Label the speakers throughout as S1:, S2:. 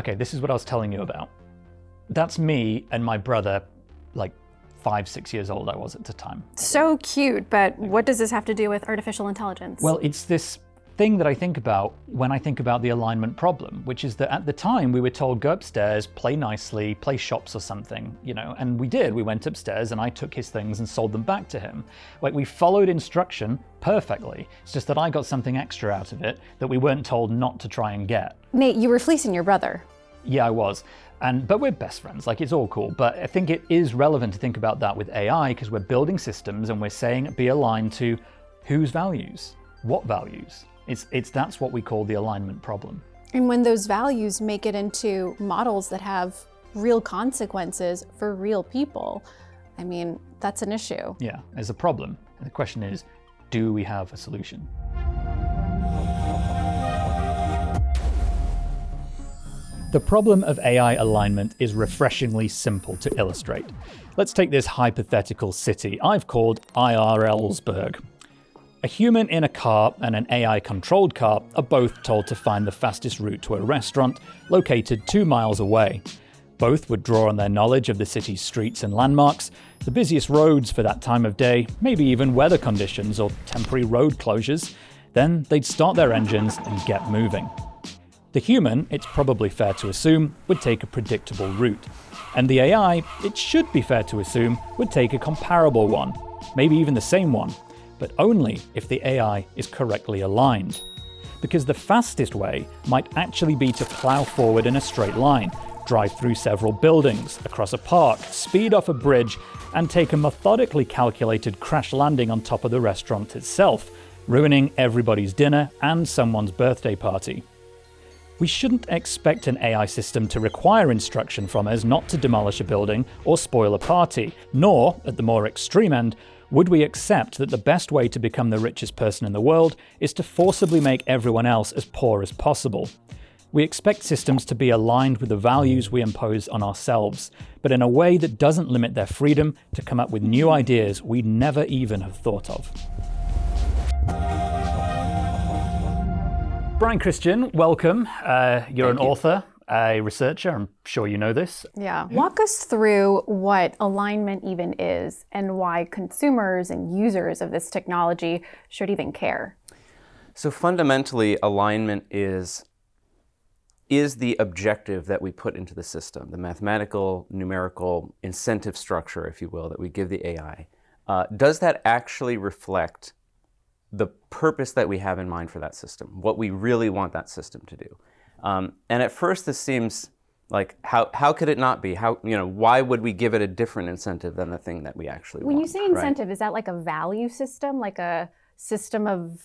S1: Okay, this is what I was telling you about. That's me and my brother, like 5-6 years old I was at the time.
S2: So cute, but what does this have to do with artificial intelligence?
S1: Well, it's this thing that I think about when I think about the alignment problem, which is that at the time we were told, go upstairs, play nicely, play shops or something, and we did. We went upstairs and I took his things and sold them back to him. Like, we followed instruction perfectly. It's just that I got something extra out of it that we weren't told not to try and get.
S2: Nate, you were fleecing your brother.
S1: Yeah, I was. But we're best friends, like it's all cool. But I think it is relevant to think about that with AI because we're building systems and we're saying be aligned to whose values, what values. That's what we call the alignment problem.
S2: And when those values make it into models that have real consequences for real people, I mean, that's an issue.
S1: Yeah, there's a problem. And the question is, do we have a solution? The problem of AI alignment is refreshingly simple to illustrate. Let's take this hypothetical city I've called IRLsburg. A human in a car and an AI-controlled car are both told to find the fastest route to a restaurant located 2 miles away. Both would draw on their knowledge of the city's streets and landmarks, the busiest roads for that time of day, maybe even weather conditions or temporary road closures. Then they'd start their engines and get moving. The human, it's probably fair to assume, would take a predictable route. And the AI, it should be fair to assume, would take a comparable one, maybe even the same one, but only if the AI is correctly aligned. Because the fastest way might actually be to plow forward in a straight line, drive through several buildings, across a park, speed off a bridge, and take a methodically calculated crash landing on top of the restaurant itself, ruining everybody's dinner and someone's birthday party. We shouldn't expect an AI system to require instruction from us not to demolish a building or spoil a party, nor, at the more extreme end, would we accept that the best way to become the richest person in the world is to forcibly make everyone else as poor as possible. We expect systems to be aligned with the values we impose on ourselves, but in a way that doesn't limit their freedom to come up with new ideas we'd never even have thought of. Brian Christian, welcome. You're an author, a researcher. I'm sure you know this.
S2: Yeah. Walk us through what alignment even is and why consumers and users of this technology should even care.
S3: So fundamentally, alignment is the objective that we put into the system, the mathematical, numerical incentive structure, if you will, that we give the AI. Does that actually reflect the purpose that we have in mind for that system, what we really want that system to do? And at first this seems like, how could it not be? Why would we give it a different incentive than the thing that we actually want?
S2: When you say incentive,
S3: right?
S2: Is that like a value system, like a system of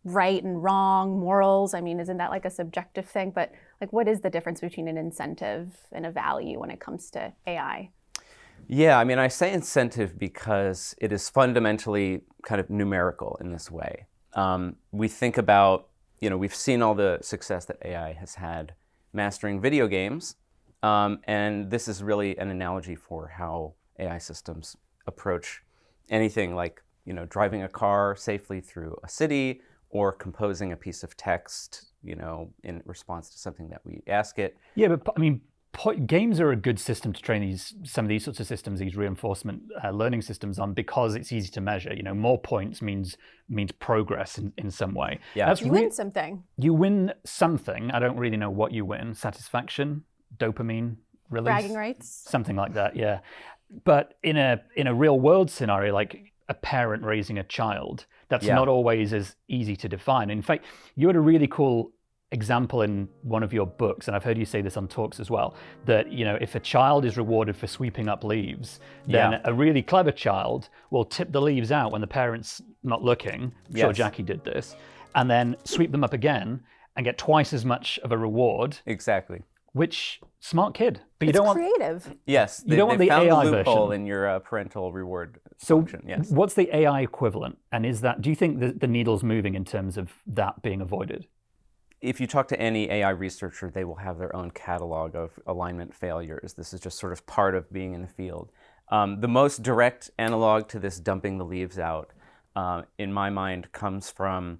S2: right and wrong, morals? I mean, isn't that like a subjective thing? But like, what is the difference between an incentive and a value when it comes to AI?
S3: Yeah, I mean, I say incentive because it is fundamentally kind of numerical in this way. We think about, we've seen all the success that AI has had mastering video games, and this is really an analogy for how AI systems approach anything like, driving a car safely through a city or composing a piece of text, in response to something that we ask it.
S1: Yeah, but I mean, games are a good system to train some of these sorts of systems, these reinforcement learning systems on, because it's easy to measure. More points means progress in some way.
S3: Yeah,
S2: you win something.
S1: You win something. I don't really know what you win. Satisfaction, dopamine release,
S2: bragging rights,
S1: something like that. Yeah, but in a real world scenario, like a parent raising a child, that's not always as easy to define. In fact, you had a really cool example in one of your books, and I've heard you say this on talks as well, that if a child is rewarded for sweeping up leaves, then a really clever child will tip the leaves out when the parent's not looking. I'm sure Jackie did this, and then sweep them up again and get twice as much of a reward.
S3: Exactly.
S1: Which, smart kid. But
S2: it's creative.
S3: Yes,
S1: you don't want the
S3: found
S1: AI
S3: the loophole
S1: version
S3: in your parental reward
S1: so
S3: function. Yes.
S1: What's the AI equivalent? And do you think that the needle's moving in terms of that being avoided?
S3: If you talk to any AI researcher, they will have their own catalog of alignment failures. This is just sort of part of being in the field. The most direct analog to this dumping the leaves out, in my mind, comes from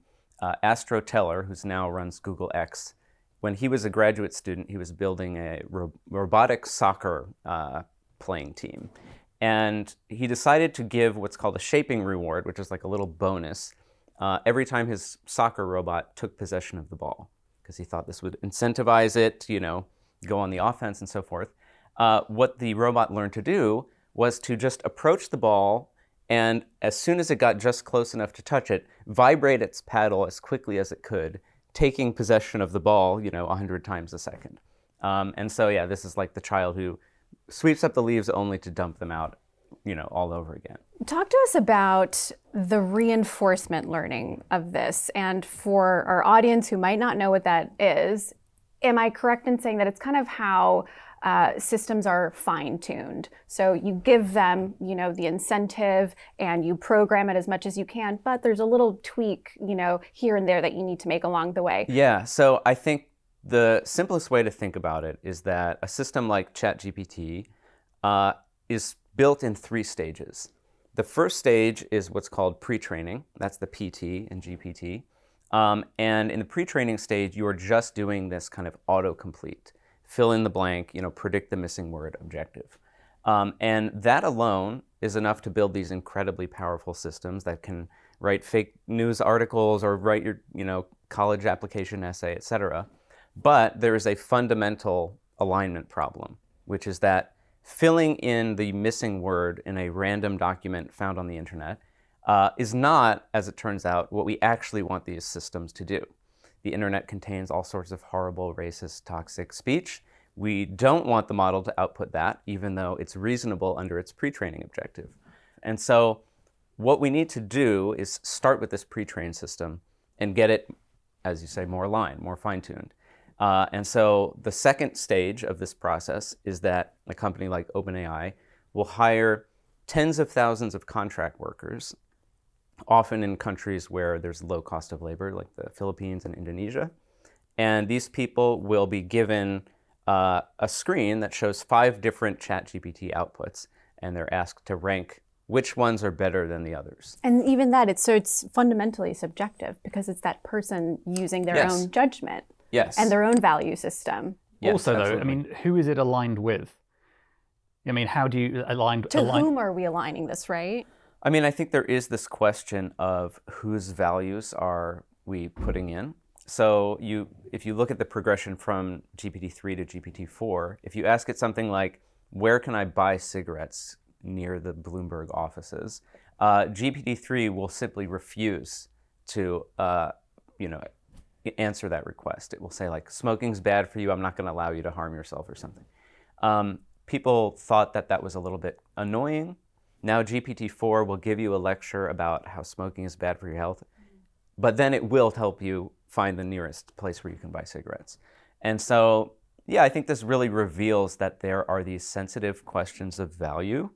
S3: Astro Teller, who's now runs Google X. when he was a graduate student, he was building a robotic soccer playing team. And he decided to give what's called a shaping reward, which is like a little bonus, every time his soccer robot took possession of the ball, because he thought this would incentivize it to, go on the offense and so forth. What the robot learned to do was to just approach the ball, and as soon as it got just close enough to touch it, vibrate its paddle as quickly as it could, taking possession of the ball, 100 times a second. And so, yeah, this is like the child who sweeps up the leaves only to dump them out, all over again.
S2: Talk to us about the reinforcement learning of this. And for our audience who might not know what that is, am I correct in saying that it's kind of how systems are fine-tuned? So you give them, the incentive and you program it as much as you can, but there's a little tweak, here and there that you need to make along the way.
S3: Yeah, so I think the simplest way to think about it is that a system like ChatGPT is built in 3 stages. The first stage is what's called pre-training. That's the PT in GPT. And in the pre-training stage, you are just doing this kind of autocomplete. Fill in the blank, predict the missing word objective. And that alone is enough to build these incredibly powerful systems that can write fake news articles or write your, college application essay, et cetera. But there is a fundamental alignment problem, which is that filling in the missing word in a random document found on the internet is not, as it turns out, what we actually want these systems to do. The internet contains all sorts of horrible, racist, toxic speech. We don't want the model to output that, even though it's reasonable under its pre-training objective. And so what we need to do is start with this pre-trained system and get it, as you say, more aligned, more fine-tuned. And so the second stage of this process is that a company like OpenAI will hire tens of thousands of contract workers, often in countries where there's low cost of labor, like the Philippines and Indonesia. And these people will be given a screen that shows 5 different ChatGPT outputs, and they're asked to rank which ones are better than the others.
S2: And even that, it's fundamentally subjective because it's that person using their own judgment.
S3: Yes.
S2: And their own value system.
S1: Yes, also, though, who is it aligned with? How do you align?
S2: To whom are we aligning this, right?
S3: I think there is this question of whose values are we putting in. So if you look at the progression from GPT-3 to GPT-4, if you ask it something like, where can I buy cigarettes near the Bloomberg offices? GPT-3 will simply refuse to, answer that request. It will say like, smoking's bad for you, I'm not going to allow you to harm yourself or something. People thought that was a little bit annoying. Now GPT-4 will give you a lecture about how smoking is bad for your health, but then it will help you find the nearest place where you can buy cigarettes. And so, I think this really reveals that there are these sensitive questions of value,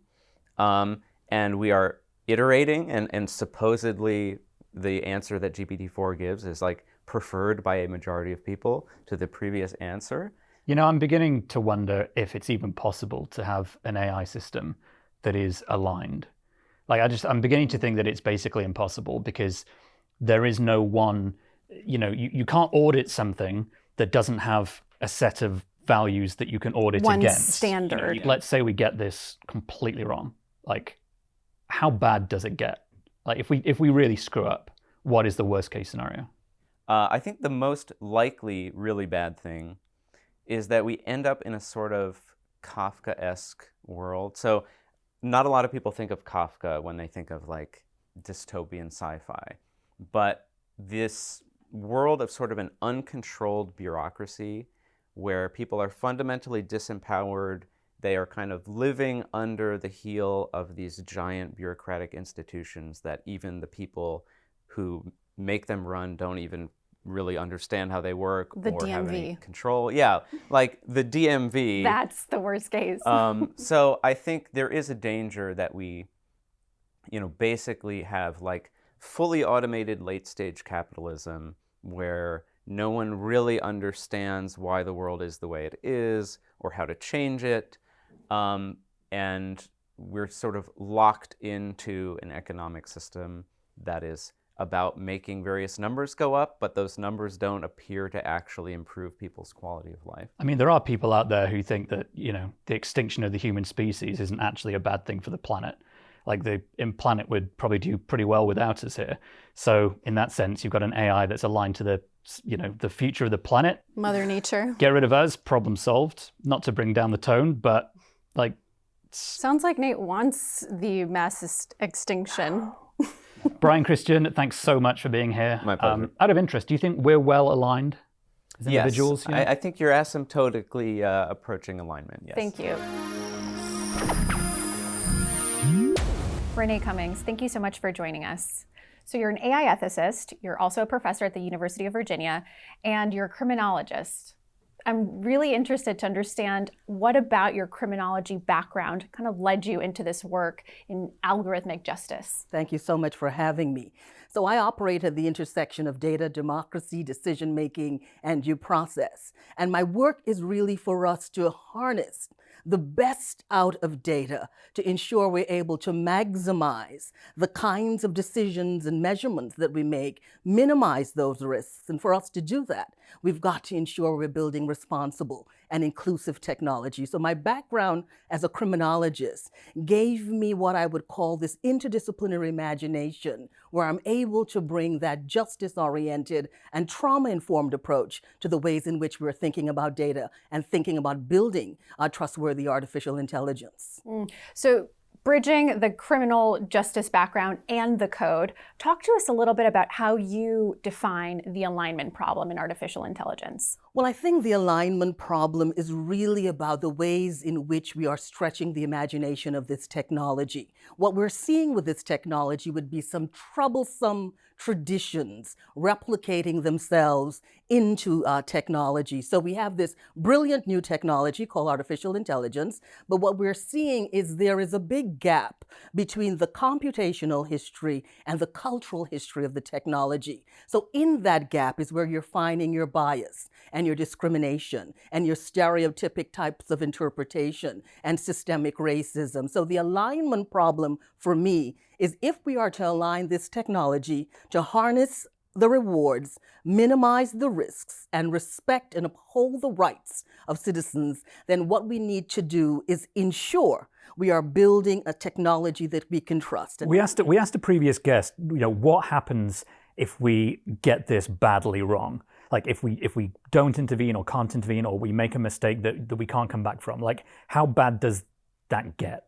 S3: and we are iterating, and supposedly the answer that GPT-4 gives is like preferred by a majority of people to the previous answer.
S1: I'm beginning to wonder if it's even possible to have an AI system that is aligned. I'm beginning to think that it's basically impossible because there is no one, you can't audit something that doesn't have a set of values that you can audit
S2: one
S1: against.
S2: Standard.
S1: Let's say we get this completely wrong. How bad does it get? If we really screw up, what is the worst case scenario?
S3: I think the most likely really bad thing is that we end up in a sort of Kafka-esque world. So not a lot of people think of Kafka when they think of like dystopian sci-fi, but this world of sort of an uncontrolled bureaucracy where people are fundamentally disempowered. They are kind of living under the heel of these giant bureaucratic institutions that even the people who make them run don't even really understand how they work or have any control. Yeah, like the DMV.
S2: That's the worst case.
S3: So I think there is a danger that we, basically have like fully automated late stage capitalism where no one really understands why the world is the way it is or how to change it. And we're sort of locked into an economic system that is about making various numbers go up, but those numbers don't appear to actually improve people's quality of life.
S1: I mean, there are people out there who think that, the extinction of the human species isn't actually a bad thing for the planet. Like the planet would probably do pretty well without us here. So in that sense, you've got an AI that's aligned to the future of the planet.
S2: Mother Nature.
S1: Get rid of us, problem solved. Not to bring down the tone, but
S2: Sounds like Nate wants the mass extinction.
S1: Brian, Christian, thanks so much for being here.
S3: My pleasure.
S1: Out of interest, do you think we're well aligned as individuals?
S3: Yes, I think you're asymptotically approaching alignment, yes.
S2: Thank you. Renee Cummings, thank you so much for joining us. So you're an AI ethicist, you're also a professor at the University of Virginia, and you're a criminologist. I'm really interested to understand what about your criminology background kind of led you into this work in algorithmic justice.
S4: Thank you so much for having me. So I operate at the intersection of data, democracy, decision-making, and due process. And my work is really for us to harness the best out of data to ensure we're able to maximize the kinds of decisions and measurements that we make, minimize those risks. And for us to do that, we've got to ensure we're building responsible and inclusive technology. So my background as a criminologist gave me what I would call this interdisciplinary imagination, where I'm able to bring that justice-oriented and trauma-informed approach to the ways in which we're thinking about data and thinking about building trustworthy artificial intelligence.
S2: So bridging the criminal justice background and the code, talk to us a little bit about how you define the alignment problem in artificial intelligence.
S4: Well, I think the alignment problem is really about the ways in which we are stretching the imagination of this technology. What we're seeing with this technology would be some troublesome traditions replicating themselves into technology. So we have this brilliant new technology called artificial intelligence, but what we're seeing is there is a big gap between the computational history and the cultural history of the technology. So in that gap is where you're finding your bias and your discrimination and your stereotypic types of interpretation and systemic racism. So the alignment problem for me is if we are to align this technology to harness the rewards, minimize the risks, and respect and uphold the rights of citizens, then what we need to do is ensure we are building a technology that we can trust.
S1: We asked a previous guest, what happens if we get this badly wrong? Like if we don't intervene or can't intervene, or we make a mistake that we can't come back from, like how bad does that get?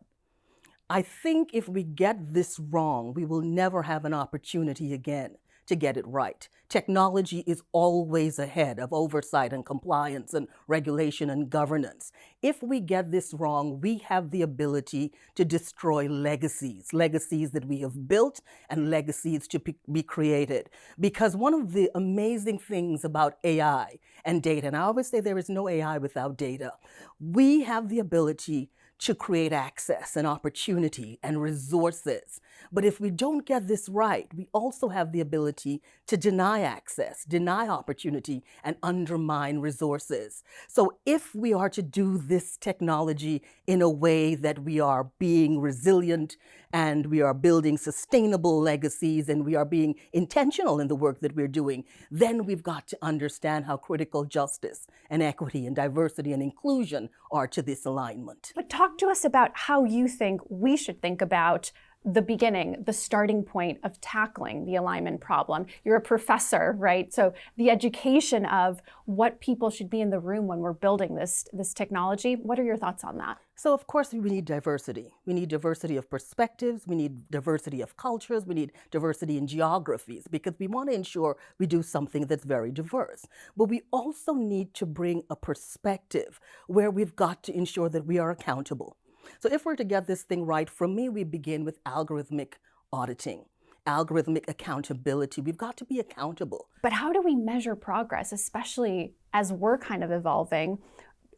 S4: I think if we get this wrong, we will never have an opportunity again to get it right. Technology is always ahead of oversight and compliance and regulation and governance. If we get this wrong, we have the ability to destroy legacies that we have built and legacies to be created. Because one of the amazing things about AI and data, and I always say there is no AI without data, we have the ability to create access and opportunity and resources. But if we don't get this right, we also have the ability to deny access, deny opportunity, and undermine resources. So if we are to do this technology in a way that we are being resilient and we are building sustainable legacies and we are being intentional in the work that we're doing, then we've got to understand how critical justice and equity and diversity and inclusion are to this alignment.
S2: But talk to us about how you think we should think about the beginning, the starting point of tackling the alignment problem. You're a professor, right? So the education of what people should be in the room when we're building this technology, what are your thoughts on that?
S4: So of course we need diversity. We need diversity of perspectives, we need diversity of cultures, we need diversity in geographies, because we want to ensure we do something that's very diverse. But we also need to bring a perspective where we've got to ensure that we are accountable. So if we're to get this thing right, for me, we begin with algorithmic auditing, algorithmic accountability. We've got to be accountable.
S2: But how do we measure progress, especially as we're kind of evolving?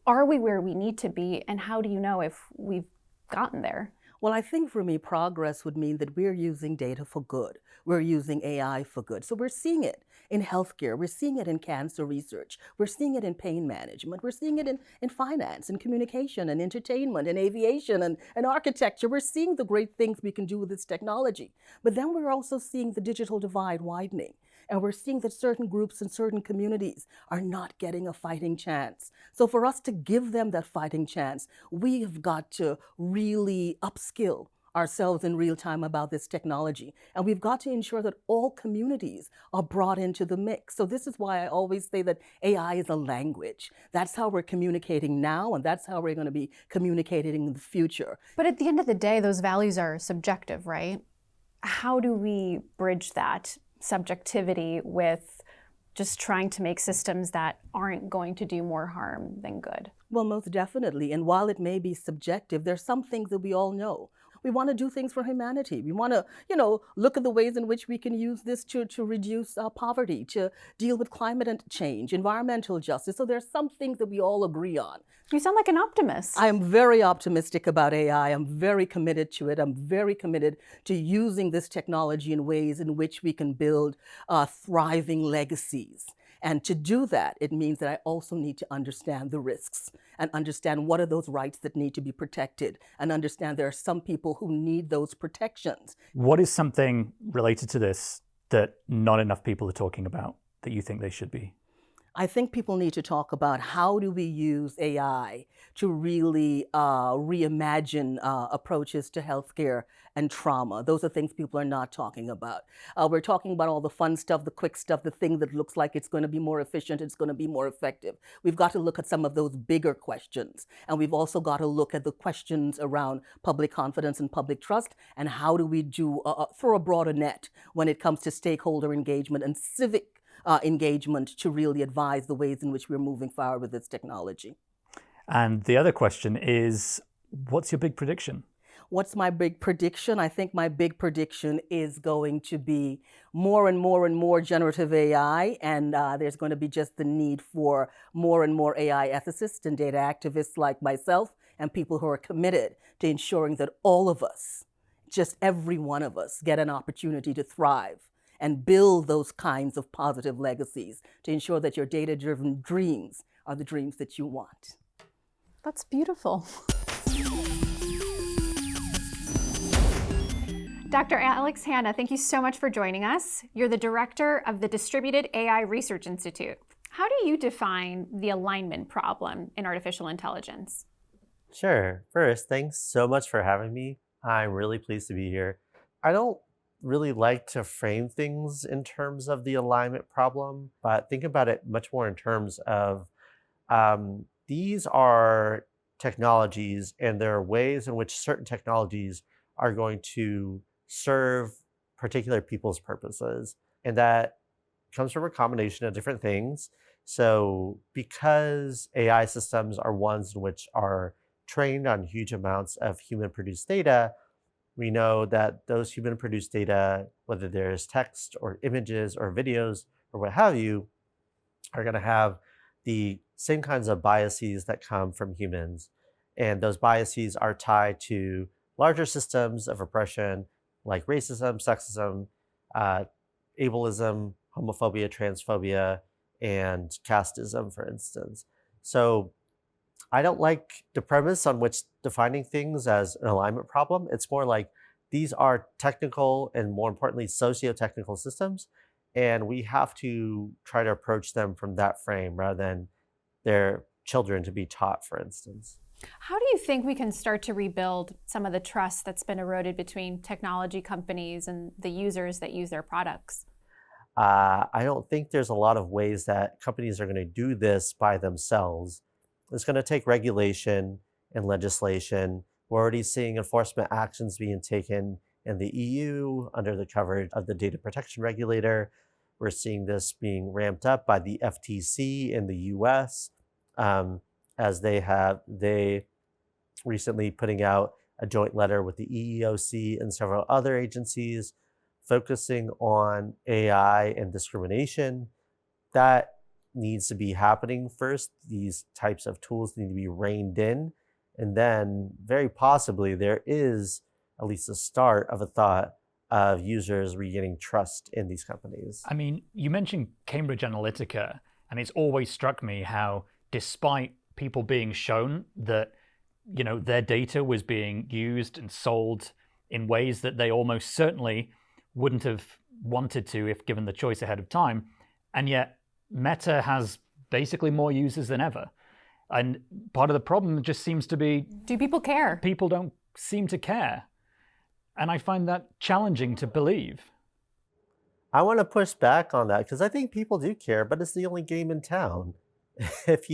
S2: Are we where we need to be? And how do you know if we've gotten there?
S4: Well, I think for me, progress would mean that we're using data for good. We're using AI for good. So we're seeing it in healthcare. We're seeing it in cancer research. We're seeing it in pain management. We're seeing it in finance and communication and entertainment and aviation and architecture. We're seeing the great things we can do with this technology. But then we're also seeing the digital divide widening. And we're seeing that certain groups and certain communities are not getting a fighting chance. So for us to give them that fighting chance, we have got to really upskill ourselves in real time about this technology. And we've got to ensure that all communities are brought into the mix. So this is why I always say that AI is a language. That's how we're communicating now, and that's how we're going to be communicating in the future.
S2: But at the end of the day, those values are subjective, right? How do we bridge that subjectivity with just trying to make systems that aren't going to do more harm than good?
S4: Well, most definitely. And while it may be subjective, there's some things that we all know. We want to do things for humanity. We want to, look at the ways in which we can use this to reduce poverty, to deal with climate change, environmental justice. So there's some things that we all agree on.
S2: You sound like an optimist.
S4: I am very optimistic about AI. I'm very committed to it. I'm very committed to using this technology in ways in which we can build thriving legacies. And to do that, it means that I also need to understand the risks and understand what are those rights that need to be protected and understand there are some people who need those protections.
S1: What is something related to this that not enough people are talking about that you think they should be?
S4: I think people need to talk about how do we use AI to really reimagine approaches to healthcare and trauma. Those are things people are not talking about. We're talking about all the fun stuff, the quick stuff, the thing that looks like it's going to be more efficient, it's going to be more effective. We've got to look at some of those bigger questions. And we've also got to look at the questions around public confidence and public trust, and how do we do throw a broader net when it comes to stakeholder engagement and civic engagement to really advise the ways in which we're moving forward with this technology.
S1: And the other question is, what's your big prediction?
S4: What's my big prediction? I think my big prediction is going to be more and more and more generative AI, and there's going to be just the need for more and more AI ethicists and data activists like myself and people who are committed to ensuring that all of us, just every one of us, get an opportunity to thrive and build those kinds of positive legacies to ensure that your data-driven dreams are the dreams that you want.
S2: That's beautiful. Dr. Alex Hanna, thank you so much for joining us. You're the director of the Distributed AI Research Institute. How do you define the alignment problem in artificial intelligence?
S5: Sure. First, thanks so much for having me. I'm really pleased to be here. I don't really like to frame things in terms of the alignment problem, but think about it much more in terms of these are technologies, and there are ways in which certain technologies are going to serve particular people's purposes. And that comes from a combination of different things. So because AI systems are ones in which are trained on huge amounts of human-produced data, we know that those human-produced data, whether there's text or images or videos or what have you, are going to have the same kinds of biases that come from humans. And those biases are tied to larger systems of oppression like racism, sexism, ableism, homophobia, transphobia, and casteism, for instance. So I don't like the premise on which defining things as an alignment problem. It's more like these are technical and, more importantly, socio-technical systems, and we have to try to approach them from that frame rather than their children to be taught, for instance.
S2: How do you think we can start to rebuild some of the trust that's been eroded between technology companies and the users that use their products?
S5: I don't think there's a lot of ways that companies are going to do this by themselves. It's going to take regulation and legislation. We're already seeing enforcement actions being taken in the EU under the coverage of the data protection regulator. We're seeing this being ramped up by the FTC in the US, as they recently putting out a joint letter with the EEOC and several other agencies focusing on AI and discrimination. That needs to be happening first. These types of tools need to be reined in. And then very possibly there is at least the start of a thought of users regaining trust in these companies.
S1: I mean, you mentioned Cambridge Analytica, and it's always struck me how, despite people being shown that, their data was being used and sold in ways that they almost certainly wouldn't have wanted to if given the choice ahead of time, and yet Meta has basically more users than ever. And part of the problem just seems to be,
S2: do people care?
S1: People don't seem to care. And I find that challenging to believe.
S5: I want to push back on that because I think people do care, but it's the only game in town. If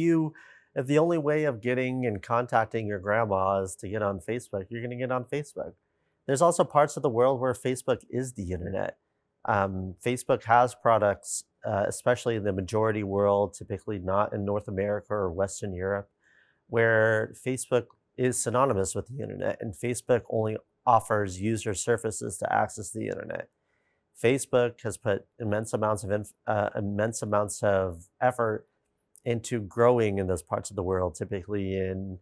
S5: the only way of getting and contacting your grandma is to get on Facebook, you're going to get on Facebook. There's also parts of the world where Facebook is the internet. Facebook has products, especially in the majority world, typically not in North America or Western Europe, where Facebook is synonymous with the internet, and Facebook only offers user surfaces to access the internet. Facebook has put immense amounts of effort into growing in those parts of the world, typically in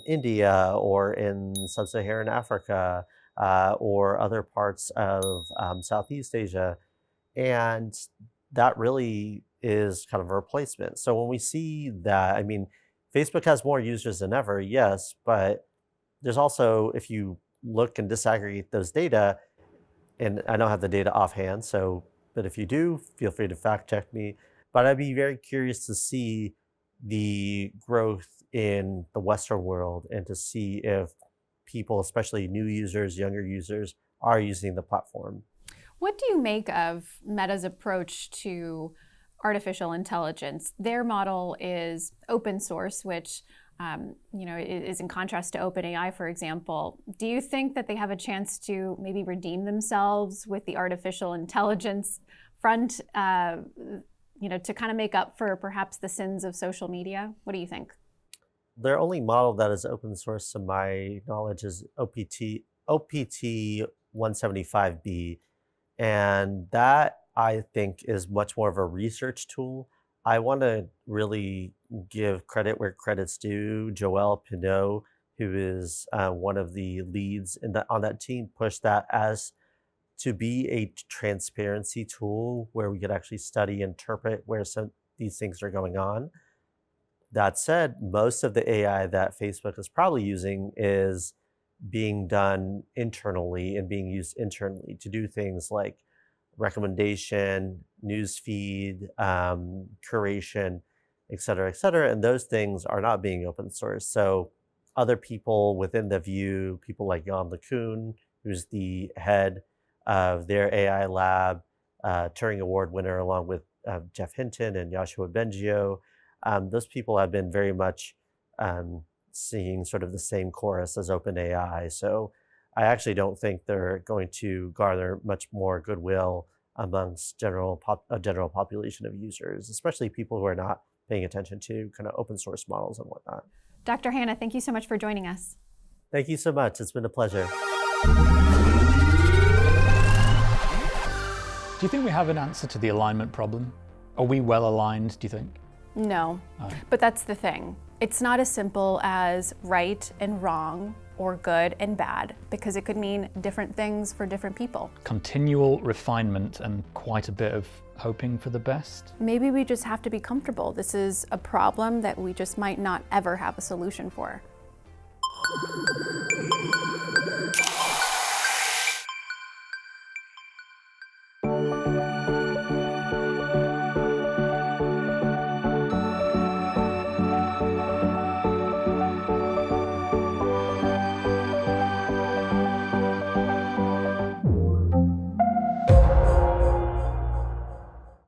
S5: India or in sub-Saharan Africa or other parts of Southeast Asia. And that really is kind of a replacement. So when we see that, I mean, Facebook has more users than ever, yes, but there's also, if you look and disaggregate those data, and I don't have the data offhand, but if you do, feel free to fact check me. But I'd be very curious to see the growth in the Western world and to see if people, especially new users, younger users, are using the platform.
S2: What do you make of Meta's approach to artificial intelligence? Their model is open source, which is in contrast to OpenAI, for example. Do you think that they have a chance to maybe redeem themselves with the artificial intelligence front, to kind of make up for perhaps the sins of social media? What do you think?
S5: Their only model that is open source, to my knowledge, is OPT 175B. And that, I think, is much more of a research tool. I want to really give credit where credit's due. Joelle Pineau, who is one of the leads on that team, pushed that as to be a transparency tool where we could actually study, interpret where these things are going on. That said, most of the AI that Facebook is probably using is being done internally and being used internally to do things like recommendation, newsfeed, curation, et cetera, and those things are not being open source. So other people within the View, people like Jan LeCun, who's the head of their AI lab, Turing Award winner, along with Jeff Hinton and Yoshua Bengio, those people have been very much singing sort of the same chorus as OpenAI. So I actually don't think they're going to garner much more goodwill amongst a general population of users, especially people who are not paying attention to kind of open source models and whatnot.
S2: Dr. Hanna, thank you so much for joining us.
S5: Thank you so much. It's been a pleasure.
S1: Do you think we have an answer to the alignment problem? Are we well aligned, do you think?
S2: No, but that's the thing. It's not as simple as right and wrong or good and bad, because it could mean different things for different people.
S1: Continual refinement and quite a bit of hoping for the best?
S2: Maybe we just have to be comfortable. This is a problem that we just might not ever have a solution for.